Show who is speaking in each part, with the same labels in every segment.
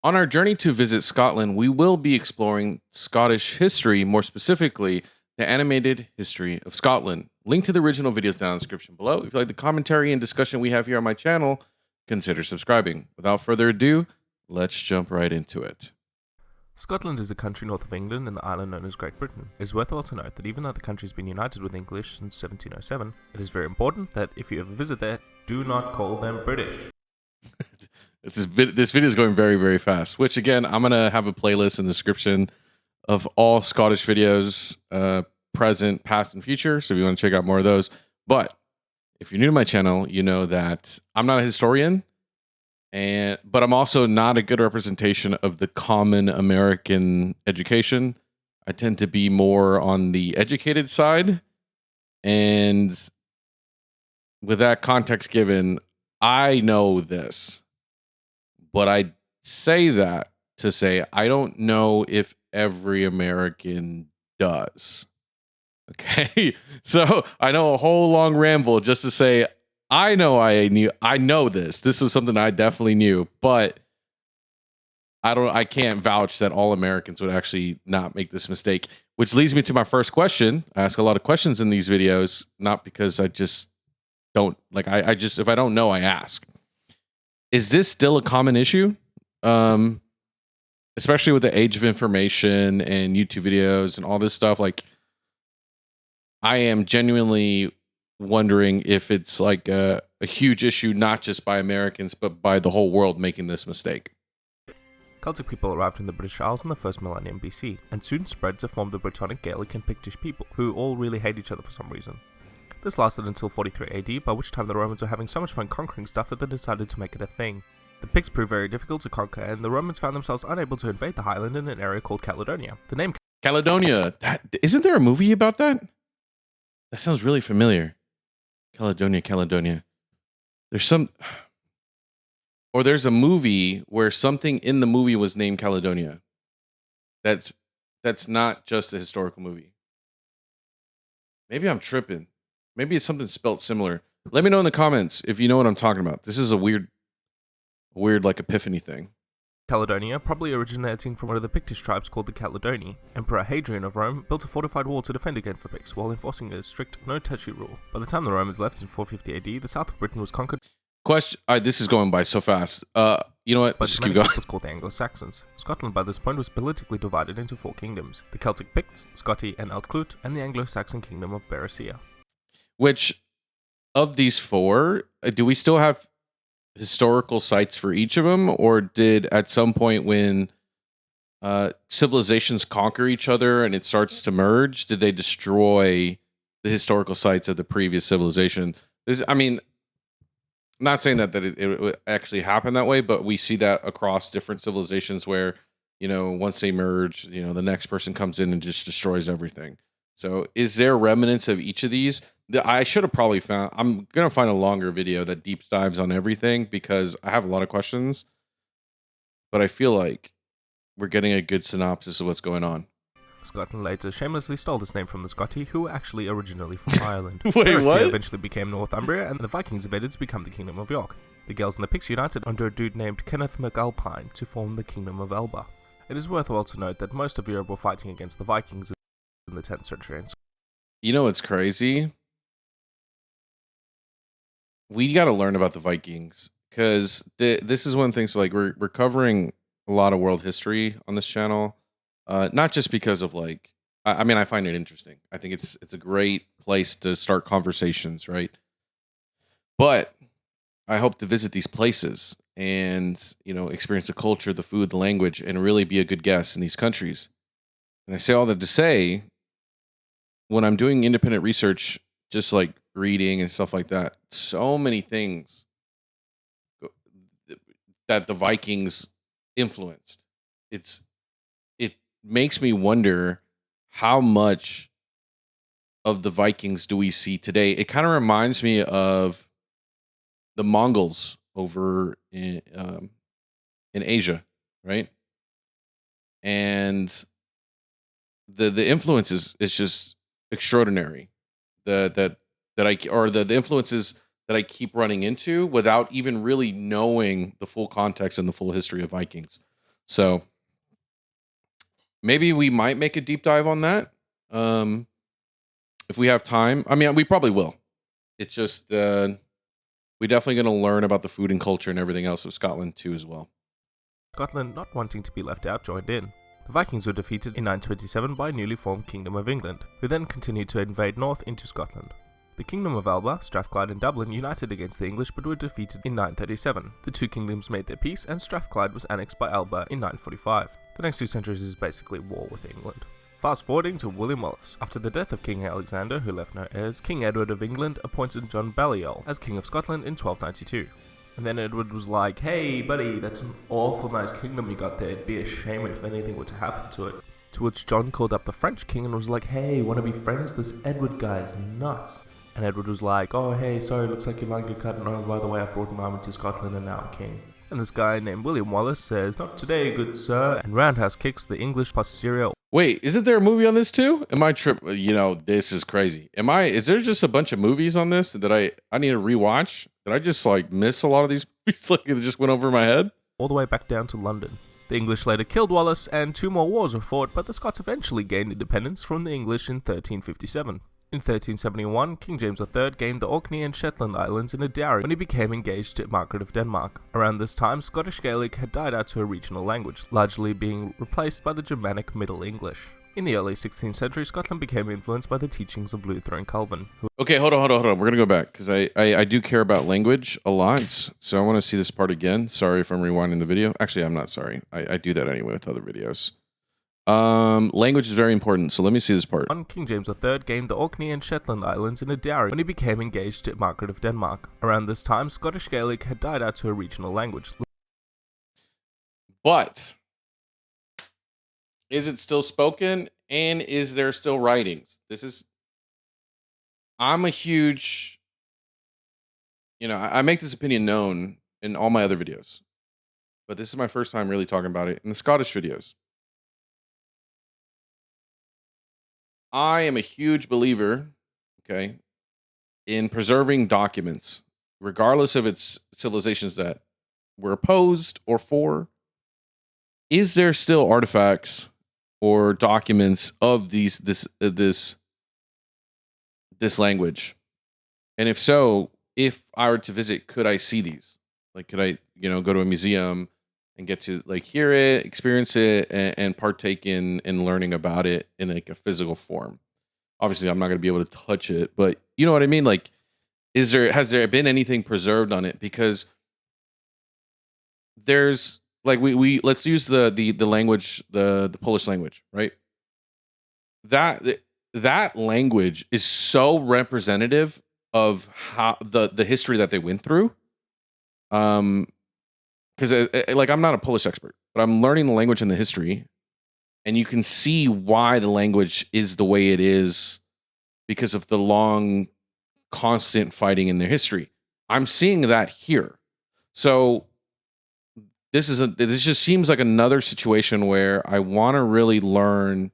Speaker 1: On our journey to visit Scotland, we will be exploring Scottish history, more specifically, the animated history of Scotland. Link to the original videos down in the description below. If you like the commentary and discussion we have here on my channel, consider subscribing. Without further ado, let's jump right into it.
Speaker 2: Scotland is a country north of England in the island known as Great Britain. It is worthwhile to note that even though the country has been united with English since 1707, it is very important that if you ever visit there, do not call them British.
Speaker 1: This video is going very, very fast, which again, I'm going to have a playlist in the description of all Scottish videos, present, past, and future. So if you want to check out more of those. But if you're new to my channel, you know that I'm not a historian, but I'm also not a good representation of the common American education. I tend to be more on the educated side. And with that context given, I know this. But I say that to say I don't know if every American does. Okay, so I know a whole long ramble just to say I know this. This was something I definitely knew, but I can't vouch that all Americans would actually not make this mistake. Which leads me to my first question. I ask a lot of questions in these videos, not because I just don't like. I just if I don't know, I ask. Is this still a common issue? Especially with the age of information and YouTube videos and all this stuff. Like, I am genuinely wondering if it's like a huge issue, not just by Americans, but by the whole world making this mistake.
Speaker 2: Celtic people arrived in the British Isles in the first millennium BC, and soon spread to form the Brittonic, Gaelic, and Pictish people, who all really hate each other for some reason. This lasted until 43 AD, by which time the Romans were having so much fun conquering stuff that they decided to make it a thing. The Picts proved very difficult to conquer, and the Romans found themselves unable to invade the highland in an area called Caledonia. The name
Speaker 1: Caledonia. Isn't there a movie about that? That sounds really familiar. Caledonia. There's a movie where something in the movie was named Caledonia. That's not just a historical movie. Maybe I'm tripping. Maybe it's something spelt similar. Let me know in the comments if you know what I'm talking about. This is a weird like epiphany thing.
Speaker 2: Caledonia, probably originating from one of the Pictish tribes called the Caledoni. Emperor Hadrian of Rome built a fortified wall to defend against the Picts while enforcing a strict no-touchy rule. By the time the Romans left in 450 AD, the south of Britain was conquered.
Speaker 1: Question. This is going by so fast. You know what?
Speaker 2: But
Speaker 1: Just
Speaker 2: many
Speaker 1: keep going.
Speaker 2: peoples called the Anglo-Saxons. Scotland by this point was politically divided into four kingdoms: the Celtic Picts, Scotti and Altclut, and the Anglo-Saxon kingdom of Bericea.
Speaker 1: Which of these four do we still have historical sites for each of them, or did at some point when civilizations conquer each other and it starts to merge, did they destroy the historical sites of the previous civilization? I'm not saying that it would actually happen that way, but we see that across different civilizations where, once they merge, the next person comes in and just destroys everything. So is there remnants of each of these? I should have probably found, I'm going to find a longer video that deep dives on everything because I have a lot of questions, but I feel like we're getting a good synopsis of what's going on.
Speaker 2: Scotland later shamelessly stole this name from the Scotti, who were actually originally from Ireland.
Speaker 1: Wait,
Speaker 2: Bericea
Speaker 1: what?
Speaker 2: eventually became Northumbria, and the Vikings invaded to become the Kingdom of York. The Gaels and the Picts united under a dude named Kenneth MacAlpine to form the Kingdom of Elba. It is worthwhile to note that most of Europe were fighting against the Vikings in the 10th century.
Speaker 1: You know what's crazy? We got to learn about the Vikings because this is one thing. So like we're covering a lot of world history on this channel, not just because of like I find it interesting. I think it's a great place to start conversations, right? But I hope to visit these places and experience the culture, the food, the language, and really be a good guest in these countries. And I say all that to say, when I'm doing independent research, just like reading and stuff like that, so many things that the Vikings influenced. It makes me wonder how much of the Vikings do we see today. It kind of reminds me of the Mongols over in Asia, right? And the influence is just extraordinary. The influences that I keep running into without even really knowing the full context and the full history of Vikings. So maybe we might make a deep dive on that if we have time. I mean, we probably will. It's just we're definitely going to learn about the food and culture and everything else of Scotland too as well.
Speaker 2: Scotland, not wanting to be left out, joined in. The Vikings were defeated in 927 by a newly formed Kingdom of England, who then continued to invade north into Scotland. The Kingdom of Elba, Strathclyde and Dublin united against the English but were defeated in 937. The two kingdoms made their peace and Strathclyde was annexed by Elba in 945. The next 2 centuries is basically war with England. Fast forwarding to William Wallace. After the death of King Alexander, who left no heirs, King Edward of England appointed John Balliol as King of Scotland in 1292. And then Edward was like, "Hey buddy, that's an awful nice kingdom you got there, it'd be a shame if anything were to happen to it." To which John called up the French king and was like, "Hey, wanna be friends? This Edward guy is nuts." And Edward was like, "Oh hey, sorry, looks like your line got cut, and oh by the way, I brought an army to Scotland and now I'm king." And this guy named William Wallace says, "Not today, good sir," and roundhouse kicks the English posterior.
Speaker 1: Wait, isn't there a movie on this too? Am I this is crazy. Is there just a bunch of movies on this that I need to rewatch? Did I just like miss a lot of these movies? Like it just went over my head?
Speaker 2: All the way back down to London. The English later killed Wallace and 2 more wars were fought, but the Scots eventually gained independence from the English in 1357. In 1371, King James III gained the Orkney and Shetland Islands in a dowry when he became engaged to Margaret of Denmark. Around this time, Scottish Gaelic had died out to a regional language, largely being replaced by the Germanic Middle English. In the early 16th century, Scotland became influenced by the teachings of Luther and Calvin.
Speaker 1: Okay, hold on. We're going to go back because I do care about language a lot. So I want to see this part again. Sorry if I'm rewinding the video. Actually, I'm not sorry. I do that anyway with other videos. Language is very important, so let me see this part.
Speaker 2: King James III gained the Orkney and Shetland Islands in a dowry when he became engaged to Margaret of Denmark. Around this time, Scottish Gaelic had died out to a regional language.
Speaker 1: But is it still spoken, and is there still writings? I'm a huge, I make this opinion known in all my other videos, but this is my first time really talking about it in the Scottish videos. I am a huge believer, in preserving documents, regardless of its civilizations that were opposed or for. Is there still artifacts or documents of this language? And if so, if I were to visit, could I see these? Like, could I, go to a museum and get to like hear it, experience it, and partake in learning about it in like a physical form? Obviously, I'm not going to be able to touch it, but you know what I mean? Like, has there been anything preserved on it? Because there's like we let's use the language, the Polish language, right? That language is so representative of how the history that they went through. Because like I'm not a Polish expert, but I'm learning the language and the history, and you can see why the language is the way it is because of the long, constant fighting in their history. I'm seeing that here. So this just seems like another situation where I want to really learn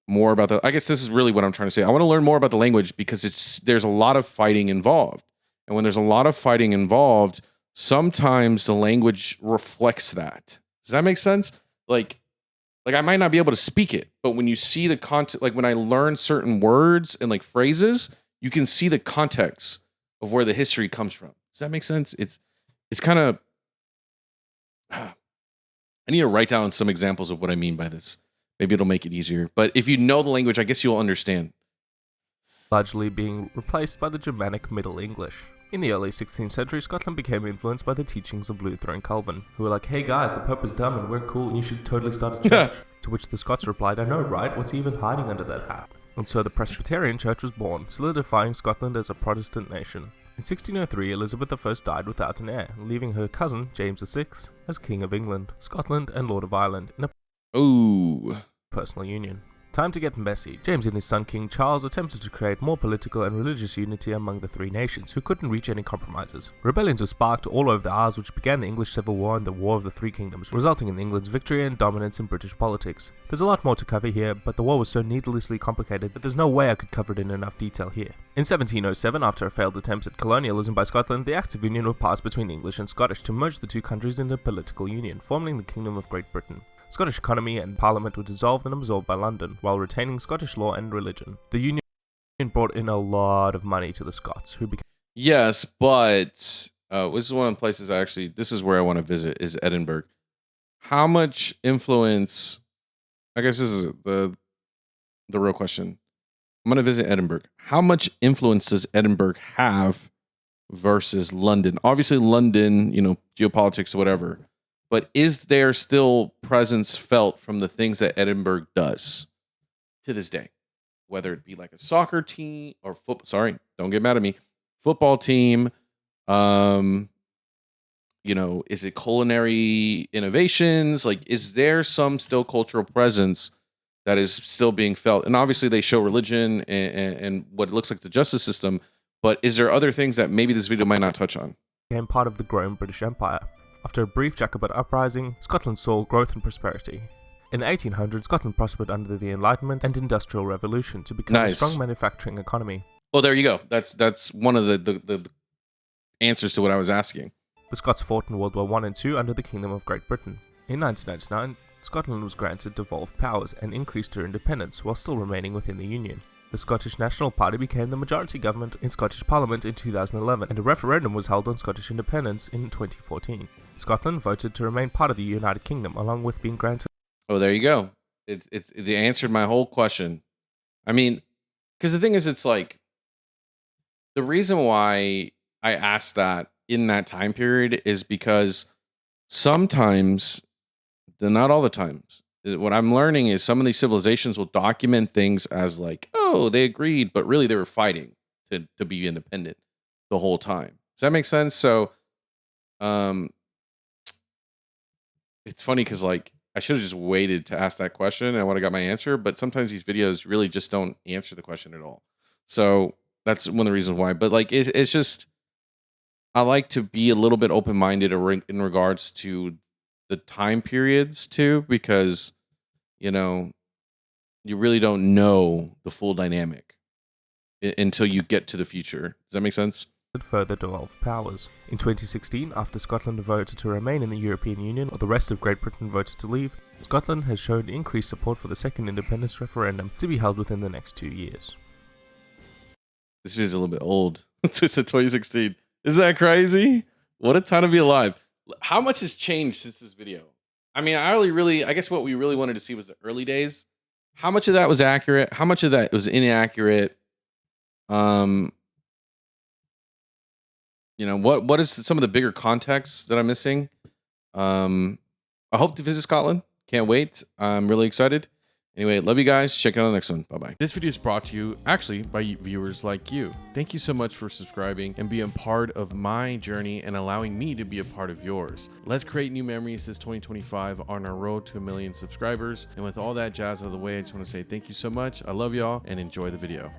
Speaker 1: more about I guess this is really what I'm trying to say. I want to learn more about the language because there's a lot of fighting involved. And when there's a lot of fighting involved, sometimes the language reflects that. Does that make sense? Like I might not be able to speak it, but when you see the content, like when I learn certain words and like phrases, you can see the context of where the history comes from. Does that make sense? It's kind of, I need to write down some examples of what I mean by this. Maybe it'll make it easier. But if you know the language, I guess you'll understand.
Speaker 2: Largely being replaced by the Germanic Middle English. In the early 16th century, Scotland became influenced by the teachings of Luther and Calvin, who were like, "Hey guys, the Pope is dumb and we're cool and you should totally start a church." To which the Scots replied, "I know, right? What's he even hiding under that hat?" And so the Presbyterian Church was born, solidifying Scotland as a Protestant nation. In 1603, Elizabeth I died without an heir, leaving her cousin, James VI, as King of England, Scotland and Lord of Ireland in a personal union. Time to get messy. James and his son King Charles attempted to create more political and religious unity among the three nations, who couldn't reach any compromises. Rebellions were sparked all over the Isles, which began the English Civil War and the War of the Three Kingdoms, resulting in England's victory and dominance in British politics. There's a lot more to cover here, but the war was so needlessly complicated that there's no way I could cover it in enough detail here. In 1707, after a failed attempt at colonialism by Scotland, the Acts of Union were passed between English and Scottish to merge the two countries into a political union, forming the Kingdom of Great Britain. Scottish economy and parliament were dissolved and absorbed by London, while retaining Scottish law and religion. The union brought in a lot of money to the Scots, who became...
Speaker 1: Yes, but this is one of the places this is where I want to visit, is Edinburgh. How much influence, I guess this is the real question. I'm going to visit Edinburgh. How much influence does Edinburgh have versus London? Obviously, London, geopolitics, whatever. But is there still presence felt from the things that Edinburgh does to this day? Whether it be like a soccer team or sorry, don't get mad at me. Football team, is it culinary innovations? Like, is there some still cultural presence that is still being felt? And obviously they show religion and what it looks like the justice system, but is there other things that maybe this video might not touch on?
Speaker 2: Became part of the growing British Empire. After a brief Jacobite uprising, Scotland saw growth and prosperity. In the 1800s, Scotland prospered under the Enlightenment and Industrial Revolution to become a strong manufacturing economy.
Speaker 1: Well, there you go. That's one of the answers to what I was asking.
Speaker 2: The Scots fought in World War I and II under the Kingdom of Great Britain. In 1999, Scotland was granted devolved powers and increased her independence while still remaining within the Union. The Scottish National Party became the majority government in Scottish Parliament in 2011, and a referendum was held on Scottish independence in 2014. Scotland voted to remain part of the United Kingdom, along with being granted...
Speaker 1: Oh, there you go. It answered my whole question. I mean, because the thing is, it's like, the reason why I asked that in that time period is because sometimes, not all the times, what I'm learning is some of these civilizations will document things as like, oh, they agreed, but really they were fighting to be independent the whole time. Does that make sense? So, it's funny because like I should have just waited to ask that question and I would have got my answer, but sometimes these videos really just don't answer the question at all. So that's one of the reasons why. But like it's just, I like to be a little bit open-minded in regards to the time periods too, because you really don't know the full dynamic until you get to the future. Does that make sense?
Speaker 2: Further devolved powers. In 2016, after Scotland voted to remain in the European Union, while the rest of Great Britain voted to leave, Scotland has shown increased support for the second independence referendum to be held within the next 2 years.
Speaker 1: This video is a little bit old. It's a 2016. Isn't that crazy? What a time to be alive. How much has changed since this video? I mean, I guess what we really wanted to see was the early days. How much of that was accurate? How much of that was inaccurate? What is some of the bigger contexts that I'm missing? I hope to visit Scotland. Can't wait. I'm really excited. Anyway, love you guys. Check it out on the next one. Bye-bye. This video is brought to you, actually, by viewers like you. Thank you so much for subscribing and being part of my journey and allowing me to be a part of yours. Let's create new memories this 2025 on our road to 1 million subscribers. And with all that jazz out of the way, I just want to say thank you so much. I love y'all and enjoy the video.